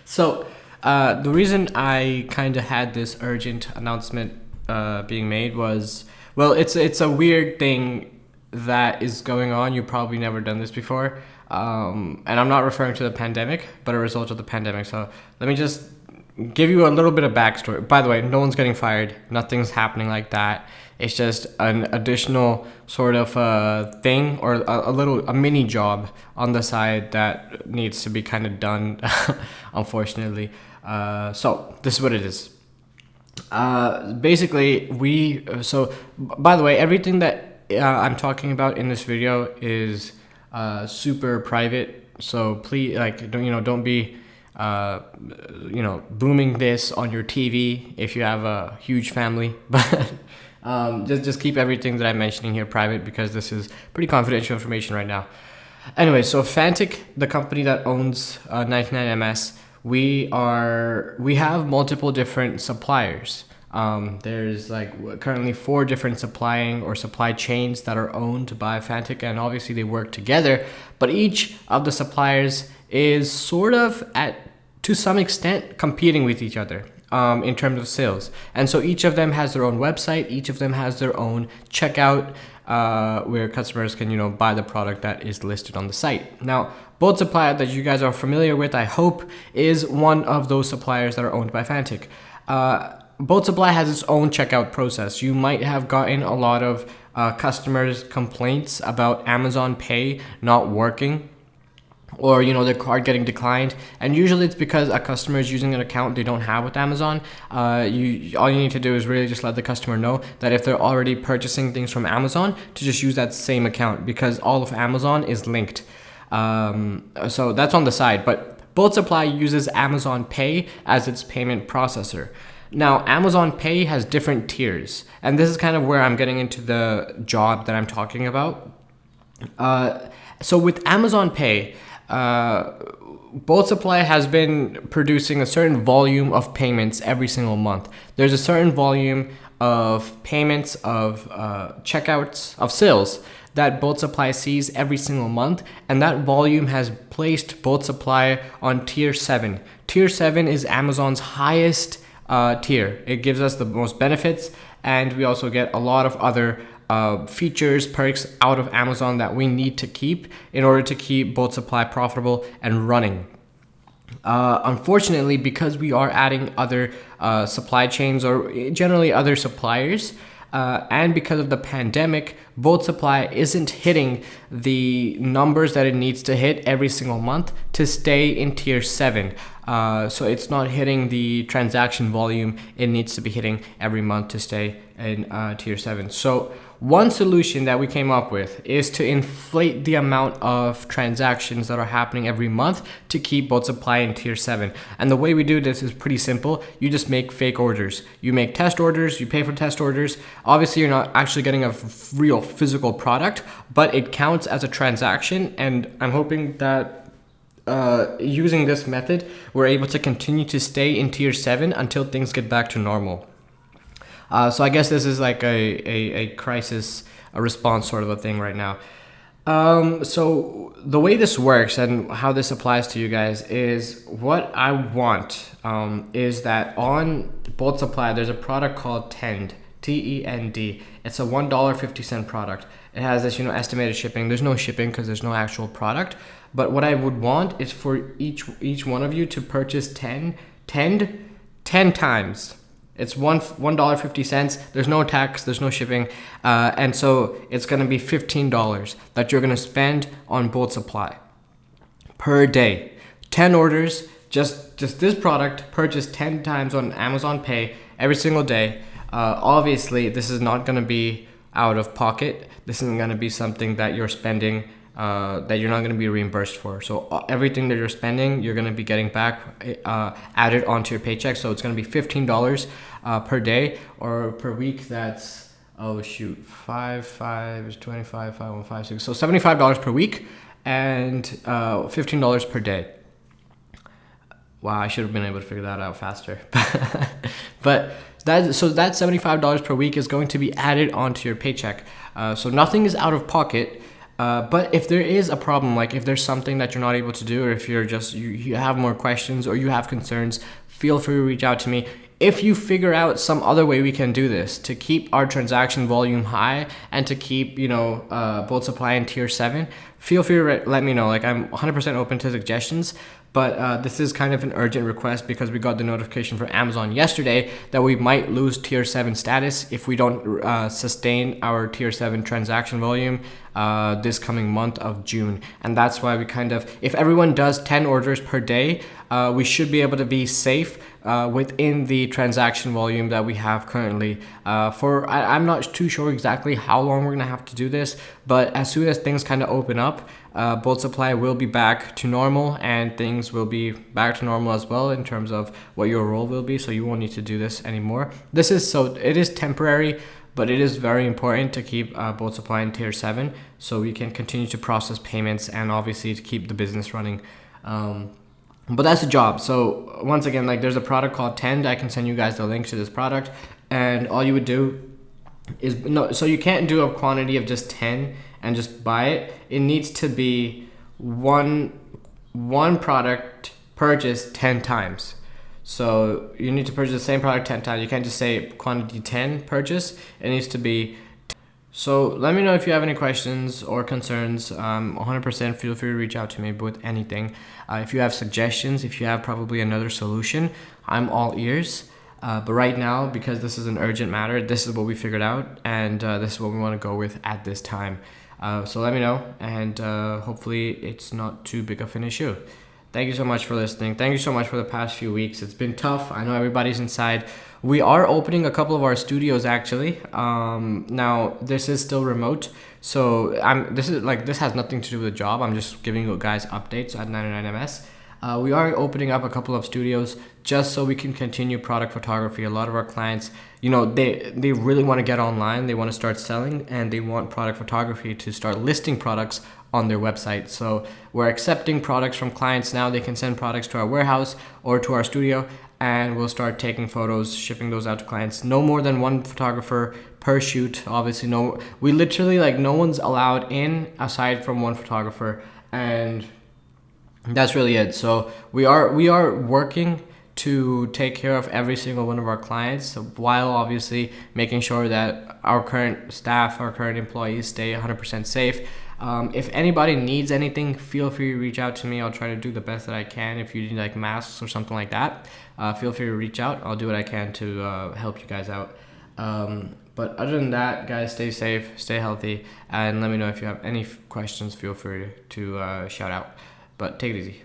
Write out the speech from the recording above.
So the reason I kind of had this urgent announcement being made was, well, it's a weird thing that is going on. You've probably never done this before, and I'm not referring to the pandemic, but a result of the pandemic. So let me just give you a little bit of backstory. By the way, no one's getting fired. Nothing's happening like that. It's just an additional sort of thing or a mini job on the side that needs to be kind of done, unfortunately. So this is what it is. Basically, by the way, everything that I'm talking about in this video is super private. So please, like, don't be booming this on your TV if you have a huge family. But just keep everything that I'm mentioning here private, because this is pretty confidential information right now. Anyway, so Fantic, the company that owns 99MS, we have multiple different suppliers. There's currently 4 different supply chains that are owned by Fantic, and obviously they work together, but each of the suppliers is sort of to some extent competing with each other in terms of sales. And so each of them has their own website, each of them has their own checkout where customers can, buy the product that is listed on the site. Now, Boht Supply that you guys are familiar with, I hope, is one of those suppliers that are owned by Fantic. Boht Supply has its own checkout process. You might have gotten a lot of customers' complaints about Amazon Pay not working, or their card getting declined, and usually it's because a customer is using an account they don't have with Amazon. All you need to do is really just let the customer know that if they're already purchasing things from Amazon, to just use that same account, because all of Amazon is linked. So that's on the side, but Boht Supply uses Amazon Pay as its payment processor. Now, Amazon Pay has different tiers, and this is kind of where I'm getting into the job that I'm talking about. So with Amazon Pay, Boht Supply has been producing a certain volume of payments every single month. There's a certain volume of payments, of checkouts, of sales that Boht Supply sees every single month, and that volume has placed Boht Supply on tier 7. Tier 7 is Amazon's highest tier. It gives us the most benefits, and we also get a lot of other features, perks out of Amazon that we need to keep in order to keep Boht Supply profitable and running. Unfortunately, because we are adding other supply chains, or generally other suppliers, and because of the pandemic, Boht Supply isn't hitting the numbers that it needs to hit every single month to stay in tier 7. So it's not hitting the transaction volume it needs to be hitting every month to stay in tier 7. So one solution that we came up with is to inflate the amount of transactions that are happening every month to keep Boht Supply in tier 7. And the way we do this is pretty simple. You just make fake orders. You make test orders, you pay for test orders. Obviously, you're not actually getting a real physical product, but it counts as a transaction. And I'm hoping that using this method, we're able to continue to stay in tier 7 until things get back to normal. So I guess this is like a crisis, a response sort of a thing right now. So the way this works and how this applies to you guys is, what I want is that on Boht Supply, there's a product called Tend, T-E-N-D. It's a $1.50 product. It has this, estimated shipping. There's no shipping because there's no actual product. But what I would want is for each one of you to purchase 10 times. It's $1.50. There's no tax, there's no shipping. And so it's going to be $15 that you're going to spend on Boht Supply per day. 10 orders, just this product, purchased 10 times on Amazon Pay every single day. Obviously, this is not going to be out of pocket. This isn't going to be something that you're spending that you're not going to be reimbursed for. So everything that you're spending, you're going to be getting back added onto your paycheck. So it's going to be $15 per day, or per week. That's 5 is 25, 5, 1, 5, 6. So $75 per week and $15 per day. Wow, I should have been able to figure that out faster. But that $75 per week is going to be added onto your paycheck. So nothing is out of pocket. But if there is a problem, like if there's something that you're not able to do, or if you're just you have more questions or you have concerns, feel free to reach out to me. If you figure out some other way we can do this to keep our transaction volume high and to keep, Bolt supply in tier 7, feel free to let me know. Like, I'm 100% open to suggestions. But this is kind of an urgent request because we got the notification from Amazon yesterday that we might lose tier 7 status if we don't sustain our tier 7 transaction volume this coming month of June. And that's why we if everyone does 10 orders per day, we should be able to be safe within the transaction volume that we have currently. I'm not too sure exactly how long we're gonna have to do this, but as soon as things kind of open up, Bolt supply will be back to normal, and things will be back to normal as well in terms of what your role will be. So you won't need to do this anymore. It is temporary, but it is very important to keep Bolt supply in tier 7 so we can continue to process payments and obviously to keep the business running. But that's the job. So once again, like, there's a product called Tend. I can send you guys the link to this product, and all you would do is so you can't do a quantity of just 10 and just buy it. It needs to be one product purchased 10 times. So you need to purchase the same product 10 times. You can't just say quantity 10 purchase. It needs to be. So let me know if you have any questions or concerns. 100% feel free to reach out to me with anything. If you have suggestions, if you have probably another solution, I'm all ears. But right now, because this is an urgent matter, this is what we figured out, and this is what we want to go with at this time. So let me know, and hopefully it's not too big of an issue. Thank you so much for listening. Thank you so much for the past few weeks. It's been tough. I know everybody's inside. We are opening a couple of our studios actually. Now this is still remote, so this has nothing to do with the job. I'm just giving you guys updates at 99MS. We are opening up a couple of studios just so we can continue product photography. A lot of our clients, they really want to get online. They want to start selling, and they want product photography to start listing products on their website. So we're accepting products from clients now. They can send products to our warehouse or to our studio, and we'll start taking photos, shipping those out to clients. No more than one photographer per shoot. Obviously, no one's allowed in aside from one photographer, and that's really it. So we are working to take care of every single one of our clients, while obviously making sure that our current staff, our current employees stay 100% safe. If anybody needs anything, feel free to reach out to me. I'll try to do the best that I can. If you need like masks or something like that, feel free to reach out. I'll do what I can to help you guys out. But other than that, guys, stay safe, stay healthy, and let me know if you have any questions. Feel free to shout out. But take it easy. Peace.